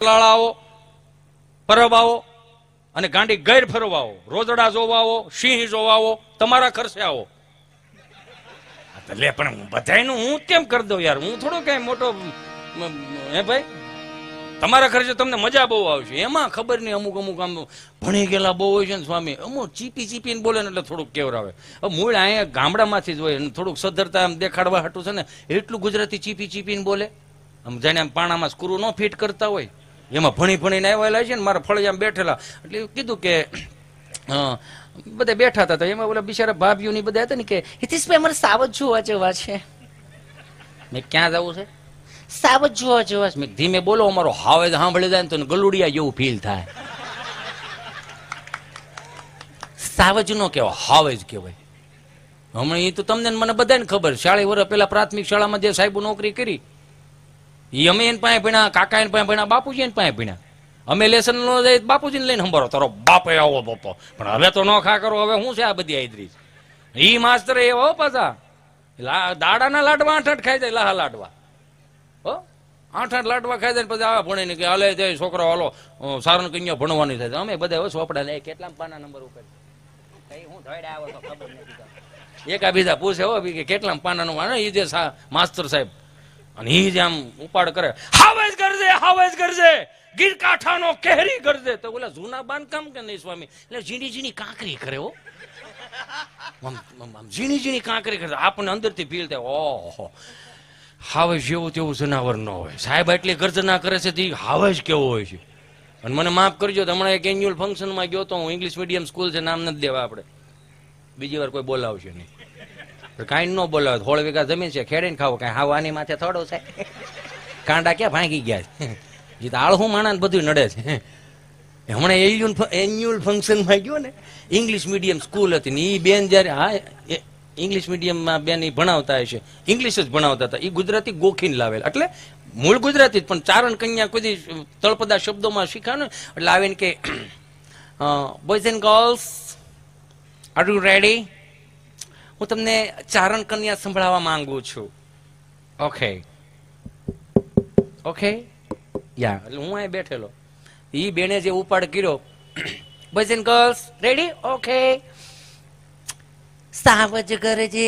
લાળાઓ પરબ આવો અને ગાંડી ગેર ફરવાઓ, રોજડા જોવાઓ, સિંહ જોવાઓ, તમારા ખર્ચે આવો. લે પણ બધાયનું હું કેમ કરી દઉં યાર, હું થોડો કઈ મોટો હે ભાઈ. તમારા ખર્ચે તમને મજા બહુ આવશે. એમાં ખબર નહીં અમુક આમ ભણી ગયેલા બહુ હોય છે ને સ્વામી, અમુક ચીપીને બોલે ને એટલે થોડુંક કેવરાવે. મૂળ અહીંયા ગામડામાંથી જ હોય, થોડુંક સદ્ધરતા આમ દેખાડવા હાટું છે ને એટલું ગુજરાતી ચીપીને બોલે. આમ જાણે આમ પાણામાં સ્ક્રૂ ન ફિટ કરતા હોય એમાં ભણીને આવેલા છે ને. મારા ફળિયામાં બેઠેલા એટલે કીધું કે બધા બેઠા હતા, એમાં ઓલા બિચારા ભાભીઓ ની બધા હતા ને કે હિતેશભાઈ અમારે સાવજ જોવા જવા છે. મેં ક્યાં જવું છે? સાવજ જોવા જવા છે. મેં ધીમે બોલો, અમારો હાવેજ સાંભળી જાય ને તો ગલુડિયા જેવું ફીલ થાય. સાવજ નો કહેવાય, હાવેજ કહેવાય. હમણાં એ તો તમને મને બધાને ખબર, 40 વર્ષ પેલા પ્રાથમિક શાળામાં જે સાહેબ નોકરી કરી એ અમે એને પાસે ભણ્યા, કાકા એને પાસે ભણ્યા, બાપુજી એને પાસે ભણ્યા. અમે લેસન નો જાય બાપુજીને લઈને સંભાળો, તારો બાપે આવો બાપો. પણ હવે તો ન ખા કરો, હવે શું છે આ બધી આદરી. ઈ માસ્તર એવો પાછા દાડાના લાડવા 8 ખાઈ જાય, લાહા લાડવા 8 લાડવા ખાઈ જાય પછી આવા ભણીને કે હાલે જાય છોકરો હાલો સારણ કન્યા ભણવાની થાય. અમે બધા ચોપડા લે કેટલા પાના નંબર ઉપર કઈ હું ધોડે આવો તો ખબર નથી. એકા બીજા પૂછે હો કે કેટલા પાનાનું માને એ જે માસ્તર સાહેબ, અને એ જે આમ ઉપાડ કરે, હાવેજ કરજે ગીરકાંઠાનો કેહરી કરજે. તો ઓલા જૂના બાંધકામ કે નહીં સ્વામી, એટલે ઝીણી કાંકરી કરે હો, ઝીણી કાંકરી કરે. આપણને અંદરથી ફીલ થાય ઓહો હાવેજ જેવું તેવું જનાવર ન હોય. સાહેબ એટલી ગર્જના કરે છે તે હાવેજ કેવો હોય છે. અને મને માફ કરજો, હમણાં એક એન્યુઅલ ફંક્શનમાં ગયો તો હું, ઇંગ્લિશ મીડિયમ સ્કૂલ છે, નામ નથી દેવા આપણે, બીજી વાર કોઈ બોલાવશે નહીં. કાંઈ ન બોલાવે, 16 વીઘા જમીન છે, ખેડીને ખાવો, કાંઈ હાવાની માથે થોડો છે. કાંડા ક્યાં ભાંગી ગયા છે, એ તો આળહું માણા બધું નડે છે. હમણાં એન્યુઅલ ફંક્શનમાં ગયો ને, ઇંગ્લિશ મીડિયમ સ્કૂલ હતી ને, એ બેન જયારે ઇંગ્લિશ મીડિયમમાં બેન એ ભણાવતા હશે, ઇંગ્લિશ જ ભણાવતા હતા. એ ગુજરાતી ગોખીને લાવેલા, એટલે મૂળ ગુજરાતી જ પણ ચારણ કન્યા કોઈ તળપદા શબ્દોમાં શીખાનું એટલે આવીને કે boys and girls are you ready, હું તમને ચારણ કન્યા સંભળાવવા માંગુ છું. ઓકે યા, એટલે હું અહીં બેઠેલો, એ બેને જે ઉપાડ કર્યો, boys and girls ready, okay. સાવજ ગરજે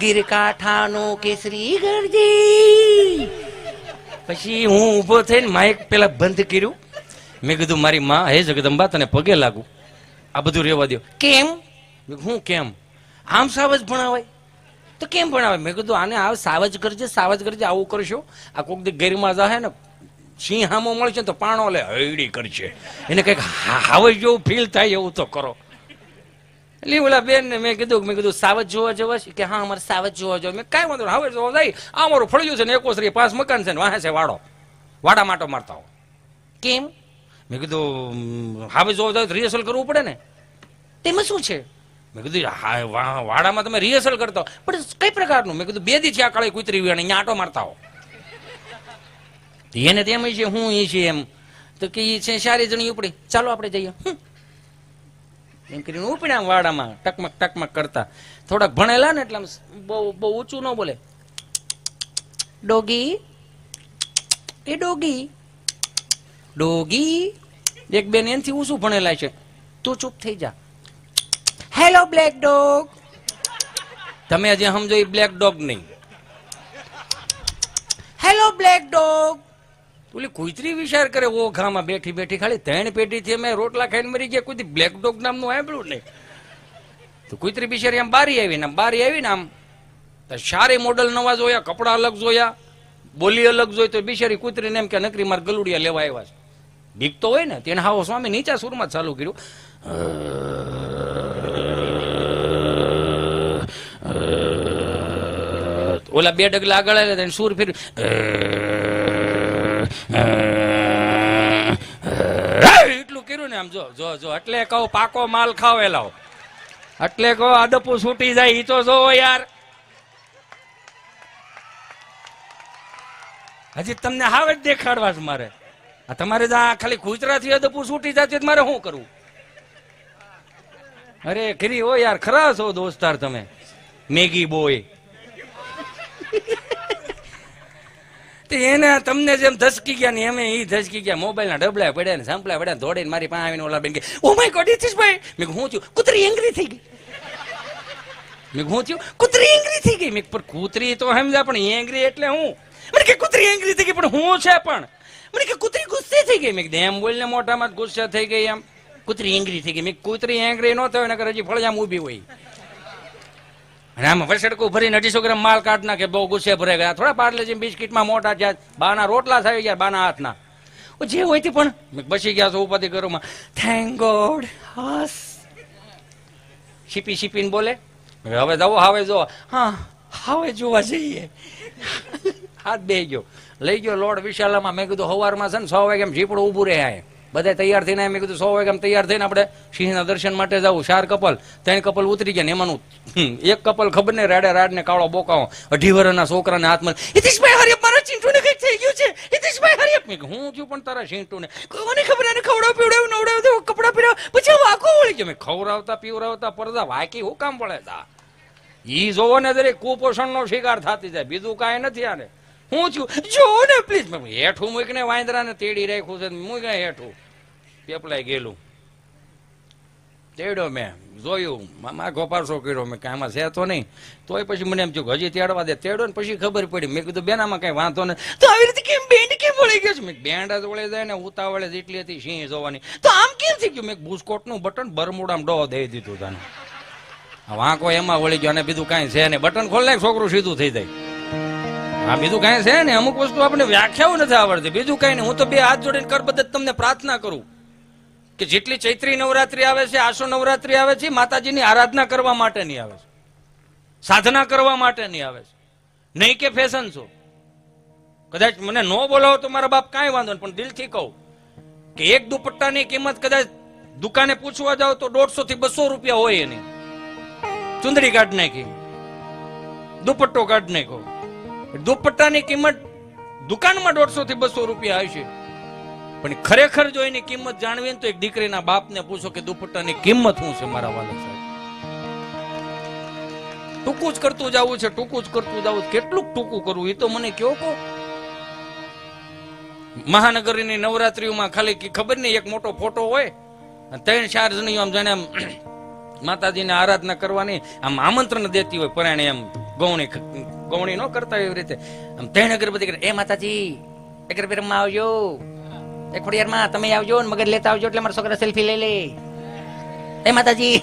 ગીરકાંઠાનો કેસરી ગરજે. પછી હું ઉભો થઈને માઇક પેલા બંધ કર્યું. મેં કીધું મારી માં, હે જગદંબા તને પગે લાગુ, આ બધું રહેવા દો. કેમ? હું કેમ? આમ સાવજ ભણાવાય તો કેમ ભણાવે? મેં કીધું આને આ સાવજ કરજે આવું કરશો, આ કોક દી ગેરમાં જાહે ને સિંહ હામો મળશે તો પાણો લે હૈડી કરશે, એને કઈક હાવજ જેવું ફીલ થાય એવું તો કરો. એટલે ઓલા બેન ને મેં કીધું સાવજ જોવા જવા છે કે હા અમારે સાવજ જોવા જવા. મેં કાંઈ વાંધો હાવજ જોવા જાય, આ અમારું ફળિયું છે ને 5 મકાન છે ને વાહે છે વાડા માટો મારતા હો. કેમ? મેં કીધું હાવજ જોવા જાય તો રિહર્સલ કરવું પડે ને. તેમાં શું છે? મેં કીધું વાડામાં તમે રિહર્સલ કરતા હો, પણ કઈ પ્રકારનું? મેં કીધું 2 દી થયા કાળે કૂતરી અહીંયા આટો મારતા હો. એને તેમ છે હું એ છે એમ તો કે એ છે 4 જણી ઉપડી, ચાલો આપણે જઈએ એમ કરીને ઉપડ્યા વાડામાં ટકમક કરતા. થોડાક ભણેલા ને એટલે બહુ ઊંચું ન બોલે. ડોગી એ ડોગી એક બેન એનથી ઊંચું ભણેલા છે, તું ચૂપ થઈ જા. Hello black dog. તમે હજી સમજો એ બ્લેક ડોગ નહીં. Hello black dog. ઓલી કુતરી વિચાર કરે ઓ ઘામાં બેઠી ખાલી 3 પેટીથી અમે રોટલા ખાઈને મરી ગયા, કોઈ બ્લેક ડોગ નામનું સાંભળ્યું નહીં. તો કુતરી બિચારી આમ બારી આવી ને આમ સારી મોડલ નવા જોયા, કપડા અલગ જોયા, બોલી અલગ જોઈ, તો બિચારી કુતરીને એમ કે નકરી માર ગલુડિયા લેવા આવ્યા છે. બીક તો હોય ને, તેને હાવો સ્વામી નીચા સુરમાં ચાલુ કર્યું. ઓલા 2 ડગલા આગળ આવ્યા સુર ફેર્યું, એટલું કર્યું ને આમ જો એટલે કહું પાકો માલ ખાવેલા, એટલે કહો આદપું છૂટી જાય. ઈ તો જો યાર, હજી તમને હાવ જ દેખાડવા છે મારે. આ તમારે ખાલી ગુજરાતી અદપું છૂટી જાય મારે શું કરવું? અરે ખરી હો યાર, ખરા છો દોસ્તાર તમે, મેગી બોય. તો એને તમને જેમ ધસકી ગયા ને એમ એ ધસકી ગયા. મોબાઈલના ડબલા પડ્યા ને સાંપલા પડ્યા દોડીને મારી પાસે આવીને ઓલા બેન કે ઓ માય ગોડ હિતેશભાઈ. મેં હું થયું? કૂતરી એંગ્રી થઈ ગઈ. મેં હું થયું? કૂતરી એંગ્રી થઈ ગઈ. મેં પણ કૂતરી તો સમજા પણ એંગ્રી એટલે હું? મને કે કૂતરી એંગ્રી થઈ ગઈ પણ હું છે પણ મને કે કૂતરી ગુસ્સે થઈ ગઈ. મેં એમ બોલીને મોઢામાં ગુસ્સે થઈ ગઈ એમ કૂતરી એંગ્રી થઈ ગઈ. મેં કૂતરી એંગ્રી ન થયો નકર હજી ફળજામ ઊભી હોય. અને આમાં વસડકું ભરીને 250 ગ્રામ માલ કાઢ નાખે બહુ ગુસ્સે ભરાઈ ગયા. થોડા પાર્લેજી બિસ્કીટમાં મોટા થયા બાના રોટલા થઈ ગયા બાના હાથના જે હોય તે પણ બસી ગયા છો ઉપાધિ ઘરોમાં. Thank God. હસ છીપીને બોલે હવે જવો હવે જો હા હવે જોવા જઈએ. હાથ બે ગયો લઈ ગયો લોડ વિશાલામાં. મેં કીધું સવારમાં છે ને 6 વાગે ઝીપડું ઊભું રહે. બધા તૈયાર થઈને મેં કીધું 100 વાગે તૈયાર થઈને આપણે સિંહના દર્શન માટે જવું. 4 કપલ 3 કપલ ઉતરી ગયા ને એમાંનું એક કપલ ખબર ને રાડે રાડ ને કાળો બોકાવો 18 વર્ષના છોકરાને હાથમાં હિતેશભાઈ હરિયપ મારા ચીંટુને કઈક થઈ ગયું છે હિતેશભાઈ હરિયપ. મેં હું થયું પણ તારા ચીંટુને કોને ખબર એને ખવડાવ પીવડાવ નવડાવ કપડા પીવડાવ પછી વાકો વળી ગયો. મેં ખવડાવતા પીવડાવતા પડદા વાકી હું કામ પડે તા ઈ જોવો ને દરેક કુપોષણનો શિકાર થતી જાય બીજું કાંઈ નથી. આને હું છું જો ને પ્લીઝ. હેઠું મૂકીને વાંદરાને તેડી રાખ્યું છે મૂકે હેઠું પેપલાઈ ગયેલું તેડ્યો. મેં જોયું મામા ગોપારસો કર્યો. મેં કાંઈ આમાં છે તો નહીં તોય પછી મને એમ થયું હજી તેડવા દે. તેડ્યો ને પછી ખબર પડી. મેં કીધું બેનામાં કઈ વાંધો નહીં. તો આવી રીતે કેમ બેન્ડ કેમ વળી ગયો છે? મેં બેન્ડ જ વળી જાય ને ઉતાવળે જેટલી હતી સિંહ જોવાની તો આમ કેમ થઈ ગયું? મેં બુસ્કોટનું બટન બરમુડામાં ડો દઈ દીધું તને વાંકો એમાં વળી ગયો. અને બીજું કાંઈ છે ને બટન ખોલ નાખ છોકરું સીધું થઈ જાય. હા બીજું કાંઈ છે ને અમુક વસ્તુ આપણે વ્યાખ્યાઓ નથી આવડતી બીજું કાંઈ નહીં. હું તો 2 હાથ જોડીને કરબદ્ધ તમને પ્રાર્થના કરું કે જેટલી ચૈત્રી નવરાત્રી આવે છે આસો નવરાત્રી આવે છે માતાજીની આરાધના કરવા માટેની આવે છે સાધના કરવા માટેની આવે છે નહીં કે ફેશન શો. કદાચ મને ન બોલાવો તો મારા બાપ કાંઈ વાંધો નહીં પણ દિલથી કહું કે એક દુપટ્ટાની કિંમત કદાચ દુકાને પૂછવા જાવ તો 150 થી 200 રૂપિયા હોય એની. ચુંદડી કાઢ નાખી દુપટ્ટો કાઢ નાખો દુપટ્ટાની કિંમત દુકાનમાં 150 થી 200 રૂપિયા હશે પણ ખરેખર જો એની કિંમત જાણવી ને તો એક દીકરીના બાપને પૂછો કે દુપટ્ટાની કિંમત શું છે મારા વાલા સાહેબ. ટૂંકું જ કરતું જવું છે ટૂંકું જ કરતું જવું. કેટલું ટૂંકું કરવું એ તો મને કયો કહો. મહાનગરની નવરાત્રીઓમાં ખાલી ખબર નહીં એક મોટો ફોટો હોય 3-4 જણી આમ જાણે આમ માતાજીને આરાધના કરવાની આમ આમંત્રણ દેતી હોય પરાણે એમ ગૌણી ન કરતા એવી રીતે આમ 3 અગરબત્તી એ માતાજી અગરબત્તી રમવા આવજો એક ખોડિયારમાં તમે આવજો ને મગજ લેતા આવજો એટલે મારા છોકરા સેલ્ફી લઈ લે એ માતાજી.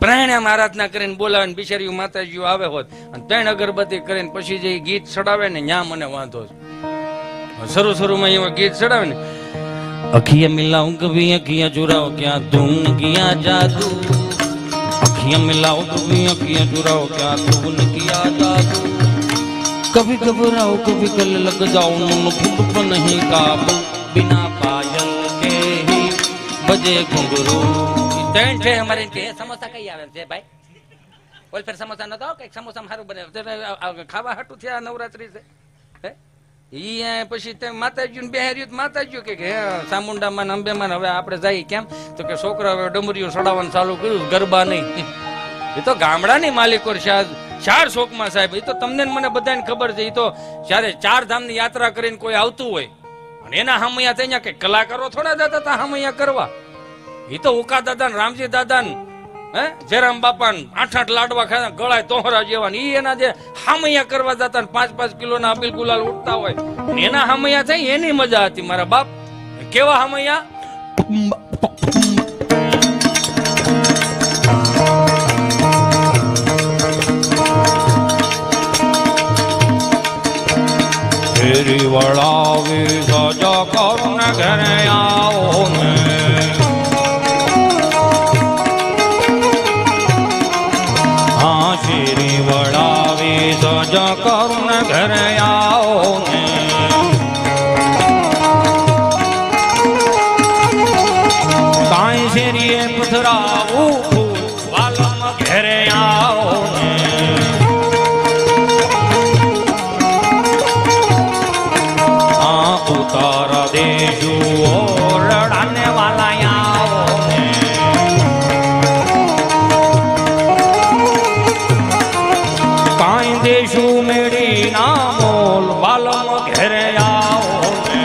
પ્રાણાયામ આરાધના કરીને બોલાવે બિચારીઓ માતાજીઓ આવે હોત અને 3 અગરબત્તી કરીને પછી જે ગીત ચડાવે ને ન્યા મને વાંધો છે. શરૂમાં એવા ગીત ચડાવે ને અખિયા મિલાઉં કભી અખિયા ચુરાઓ ક્યાં ધૂન કિયા જાદુ અખિયા મિલાઉં કભી અખિયા ચુરાઓ ક્યાં ધૂન કિયા જાદુ कभी घबराओ कभी गले लग जाओ नुन फुट पर नहीं काबू बिना पायल के ही बजे घुंघरू. ट्रेन છે અમારે કે સમોસા કઈ આવે છે ભાઈ ઓલ ફેર સમોસા ન તો કઈક સમોસા સારું બને ખાવા હાટું થયા નવરાત્રી છે હે ઈ પછી તે માતાજી ને બેહાર્યું માતાજી કે ચામુંડામાં અંબેમાં હવે આપણે જઈએ કેમ તો કે છોકરા હવે ડમરીઓ સડાવવાનું ચાલુ કર્યું ગરબા નહીં. એ તો ગામડાની માલિકો છે 4 શોકમાં સાહેબ. એ તો તમને મને બધાને ખબર છે. એ તો જયારે 4 ધામની યાત્રા કરીને કોઈ આવતું હોય અને એના હામૈયા ત્યાં કઈ કલાકારો થોડા જતા હતા હામૈયા કરવા. એ તો ઉકા દાદા રામજી દાદા હે જયરામ બાપા 8-8 લાડવા ખાતા ગળાય તોહરા જેવા ઈ એના જે હામૈયા કરવા જતા 5-5 કિલોના અબીલ ગુલાલ ઉડતા હોય એના હામૈયા થાય એની મજા હતી. મારા બાપ કેવા હામૈયા ફેરી વળાવી સજા કરુને ઘરે આવો ને હા શેરી વળાવી સજા કરુને ઘરે આવો ને કાંઈ શેરીએ પથરાવું વાલમ ઘરે આવો ને તારા દેશો લડાને વાલા ઘરે આવો ને.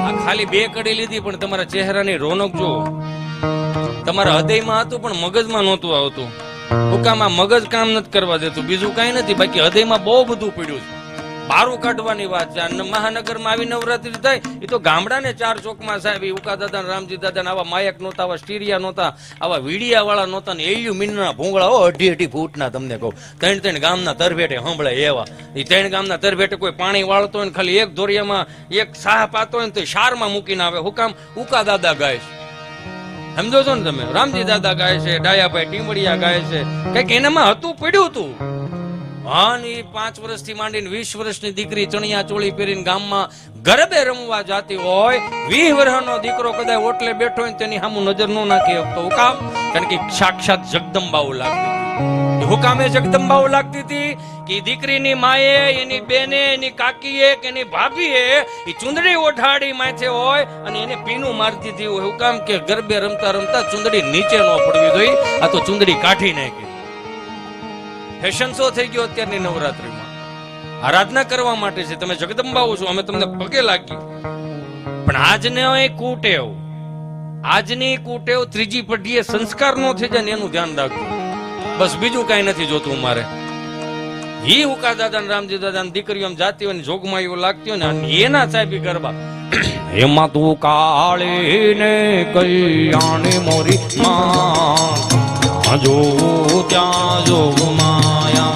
આ ખાલી બે કડી લીધી પણ તમારા ચહેરાની રોનક જુઓ. તમારા હૃદયમાં હતું પણ મગજમાં નહોતું આવતું. હુકામાં મગજ કામ નથી કરવા દેતું, બીજું કઈ નથી. બાકી હૃદયમાં બહુ બધું પડ્યું છે. બારું કાઢવાની વાત છે. મહાનગરમાં આવી નવરાત્રી થાય એ તો ગામડાને ચાર ચોકમાં સાહેબ ઉકા દાદા રામજી દાદા આવા માયક નહોતા, આવા સ્ટીરિયા નહોતા, આવા વીડિયા વાળા નહોતા ને એયું મીનના ભૂંગળા 2.5 ફૂટના તમને કહું. ત્રણ ગામના તરભેટે સંભળાય એવા. એ ત્રણ ગામના તરભેટે કોઈ પાણી વાળતો હોય ને ખાલી એક ધોરિયામાં એક સાહ પાતો હોય ને તો શારમાં મૂકીને આવે. હું કામ ઉકા દાદા ગાય છે, સમજો છો ને તમે? રામજી દાદા ગાય છે, ડાયાભાઈ ટીમડિયા ગાય છે. કઈક એનામાં હતું, પડ્યું હતું. હા, 5 વર્ષથી માંડીને 20 વર્ષની દીકરી ચણિયા ચોળી પહેરીને ગામમાં ગરબે રમવા જાતી હોય, 20 વર્ષનો દીકરો કદાચ ઓટલે બેઠો હોય તેની સામું નજર ન નાખી શકતો. હું કામ? કારણ કે સાક્ષાત જગદંબાઓ લાગતી હતી. હું કામે જગદંબાઓ લાગતી હતી કે દીકરીની માએ, એની બેને, એની કાકીએ કે એની ભાભીએ એ ચુંદડી ઓઢાડી માથે હોય અને એને પીનું મારતી હતી. હું કામ કે ગરબે રમતા રમતા ચુંદડી નીચે ન પડવી જોઈએ, આ તો ચુંદડી કાઢી નાખી. ફેશન શો થઈ ગયો અત્યારની નવરાત્રીમાં. આરાધના કરવા માટે છે, તમે જગદંબાઓ છો, અમે તમને પગે લાગી. પણ આજને કુટેવ, આજની કુટેવ ત્રીજી પેઢીએ સંસ્કાર નો થઈ જાય ને એનું ધ્યાન રાખજો. બસ બીજું કઈ નથી જોતું મારે. ઈ ઉકા દાદા રામજી દાદા દીકરીઓ જાતી હોય ને જોગમાં એવું લાગતી હોય ને એના સાહેબ ગરબા. એમાં તું કાળી ને કલ્યાણી મોરી માં જો ત્યાં જોગ માયા.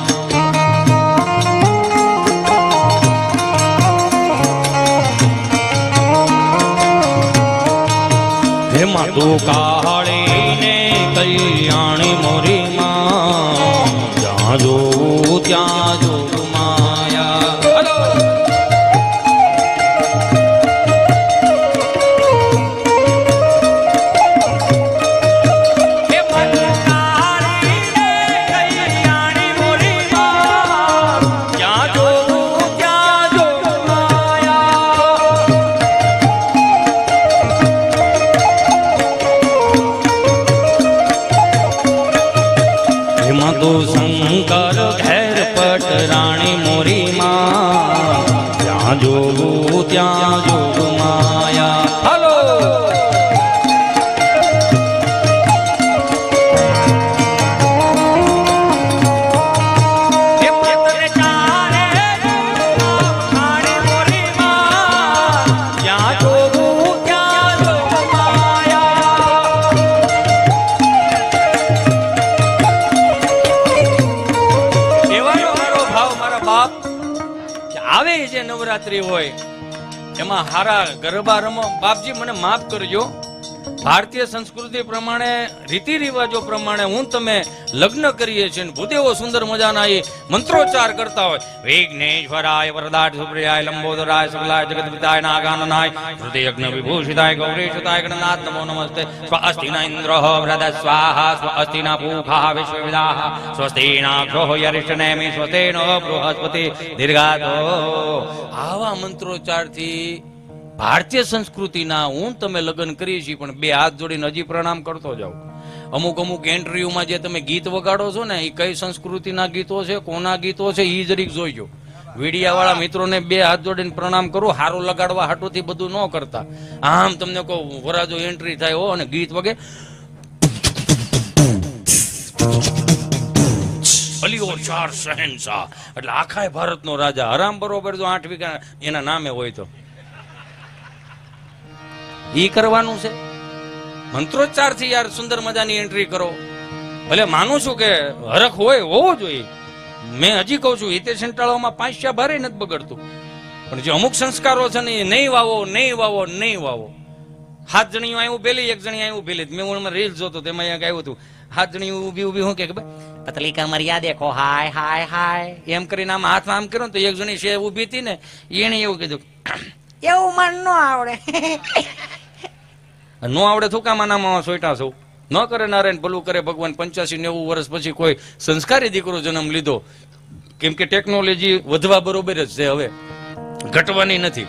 એમાં તું કાળી ને કલ્યાણી મોરી માં જ્યાં જો ત્યાં જોગ માયા. શંકર ઘેર પટ રાણી મોરી માં જ્યાં જોગું ત્યાં જોગ માયા. હલો નવરાત્રી હોય એમાં હારા ગરબા રમો. બાપજી મને માફ કરજો, ભારતીય સંસ્કૃતિ પ્રમાણે, રીતિ રિવાજો પ્રમાણે હું તમે લગ્ન કરીએ છીએ. ભૂદેવો સુંદર મજાના એ મંત્રોચ્ચાર કરતા હોય. વિઘ્નેશ્વરાય વરદાય સુપ્રિયાય લંબોદરાય સકલાય જગદપિતાય નાગાનનાય શ્રુતિયજ્ઞ વિભૂષિતાય ગૌરીસુતાય ગણનાથ નમો નમસ્તે. સ્વસ્તિના ઇન્દ્રો વૃધ સ્વાહા સ્વસ્તિના પૂખા વિશ્વવિદાઃ સ્વસ્તિનાક્ષો યરિષ્ઠનેમિ સ્વસ્તિનો બૃહસ્પતિ દીર્ઘાતો. આવા મંત્રોચ્ચારથી ભારતીય સંસ્કૃતિના હું તમે લગ્ન કરીએ છીએ. પણ બે હાથ જોડીને હજી પ્રણામ કરતો જાઓ. અમુક એન્ટ્રીઓમાં જે તમે ગીત વગાડો છો ને એ કઈ સંસ્કૃતિના ગીતો છે, કોના ગીતો છે એ જરીક જોઈજો. વીડિયા વાળા મિત્રોને બે હાથ જોડીને પ્રણામ કરો. હારું લગાડવા હાટોથી બધું ન કરતા. આમ તમને કહો વરાજો એન્ટ્રી થાય હો અને ગીત વગે અલીઓ ચાર શહેનશાહ એટલે આખા ભારતનો રાજા. હરામ બરોબર જો 8 વીઘા એના નામે હોય તો ઈ કરવાનું છે. મંત્રોચ્ચાર થી યાર સુંદર મજાની એન્ટ્રી કરો. ભલે માનું છું કે હરખ હોય, હોવો જોઈએ. મેં હજી કહું છું હિતે સંટાળવામાં 5 ભારે નથી બગડતું. પણ જે અમુક સંસ્કારો છે ને એ નહીં વાવો, નહીં વાવો, નહીં વાવો. 7 જણીઓ આવ્યું પેલી, 1 જણી આવ્યું પેલી. મેં હું રીલ જોતો તેમાં અહીંયા આવ્યું હતું 7 જણી ઉભી શું કે પતલી કમરિયા દેખો હાય હાય હાય એમ કરીને આમ હાથમાં આમ કર્યો તો 1 જણી છે ઉભી હતી ને એને એવું કીધું એવું મને ન આવડે. નો આવડે શું કામ આનામાં સોઈટા સૌ ન કરે નારાયણ ભલું કરે ભગવાન. 85-90 વર્ષ પછી કોઈ સંસ્કારી દીકરો જન્મ લીધો. કેમ કે ટેકનોલોજી વધવા બરોબર જ છે, હવે ઘટવાની નથી.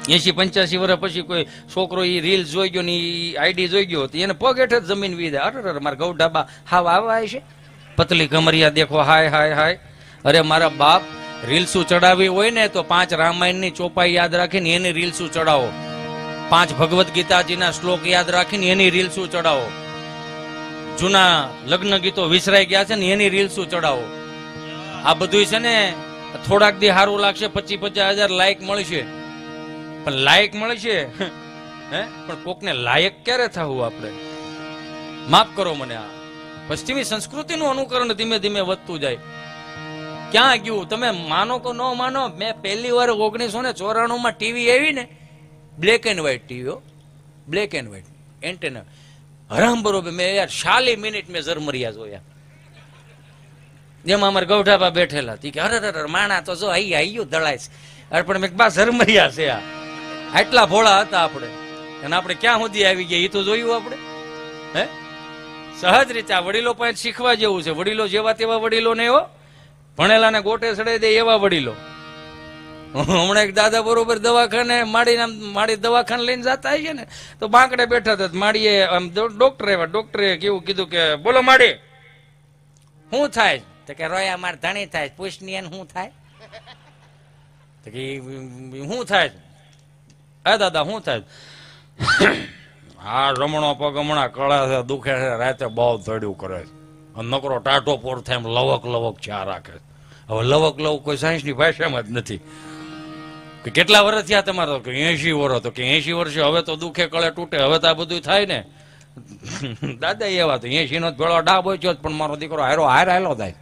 80-85 વર્ષ પછી કોઈ છોકરો ઈ રીલ જોઈ ગયો ને આઈડી જોઈ ગયો તો એને પગ હેઠળ જમીન વી દે. અરે મારા ગૌ ઢાબા હાવ આવા છે. પતલી કમરિયા દેખો હાય હાય હાય. અરે મારા બાપ રીલ્સું ચડાવી હોય ને તો 5 રામાયણની ચોપાઈ યાદ રાખીને એની રીલ્સું ચડાવો, 5 ભગવદ્ ગીતાજીના શ્લોક યાદ રાખીને એની રીલ્સું ચડાવો, જૂના લગ્ન ગીતો વિસરાઈ ગયા છે ને એની રીલ્સું ચડાવો. આ બધું છે ને થોડાક દી સારું લાગશે, 25,000 લાઈક મળશે, પણ લાયક મળશે હે, પણ કોકને લાયક ક્યારે થવું આપણે? માફ કરો મને. આ પશ્ચિમી સંસ્કૃતિનું અનુકરણ ધીમે ધીમે વધતું જાય. ક્યાં ગયું? તમે માનો કે ન માનો, મેં પહેલી વાર 1994 ટીવી આવી ને, black and white TV, black and white antenna, હરામ બરોબર. મેં યાર 40 મિનિટ મેં ઝરમરિયા જોયા. જેમાં અમારા ગૌઠાબા બેઠેલા હતી કે અરે માણા તો જો આઈ દળાય અરે, પણ મેં બા ઝરમરિયા છે આ. આટલા ભોળા હતા આપણે, અને આપણે ક્યાં સુધી આવી ગયા એ તો જોયું આપણે. હે, સહજ રીતે આ વડીલો પાસે શીખવા જેવું છે. વડીલો જેવા તેવા વડીલો ને, એવો ભણેલા ને ગોટે સડાઈ દે એવા વડીલો. હમણાં એક દાદા બરોબર દવાખાને માડી દવાખાને લઈને જતા છે ને, તો બાંકડે બેઠા હતા. માડીએ આમ ડોક્ટરે કેવું કીધું કે બોલો માડી શું થાય? તો કે રોયા માર ધણી થાય. પૂછની એને શું થાય? તો કે શું થાય? હા દાદા શું થાય? હા રમણો પગ હમણાં કળા છે, દુખે છે, રાતે બહુ ધડ્યું કરે છે, નકરો ટાટો પોર થાય એમ લવક લવક ચા રાખે. હવે લવક લવક કોઈ સાયન્સની ભાષામાં જ નથી. કે કેટલા વર્ષ થયા તમારા? કે 80 વર્ષ. તો કે 80 વર્ષે હવે તો દુખે કળે તૂટે, હવે તો આ બધું થાય ને. દાદા એવા તો 80 નો ભેળો ડાબ હોય, પણ મારો દીકરો હારો હાર હાલો થાય.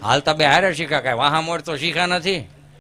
હાલતા બે હારે શીખા, કાંઈ વાહા મોડ તો શીખા નથી.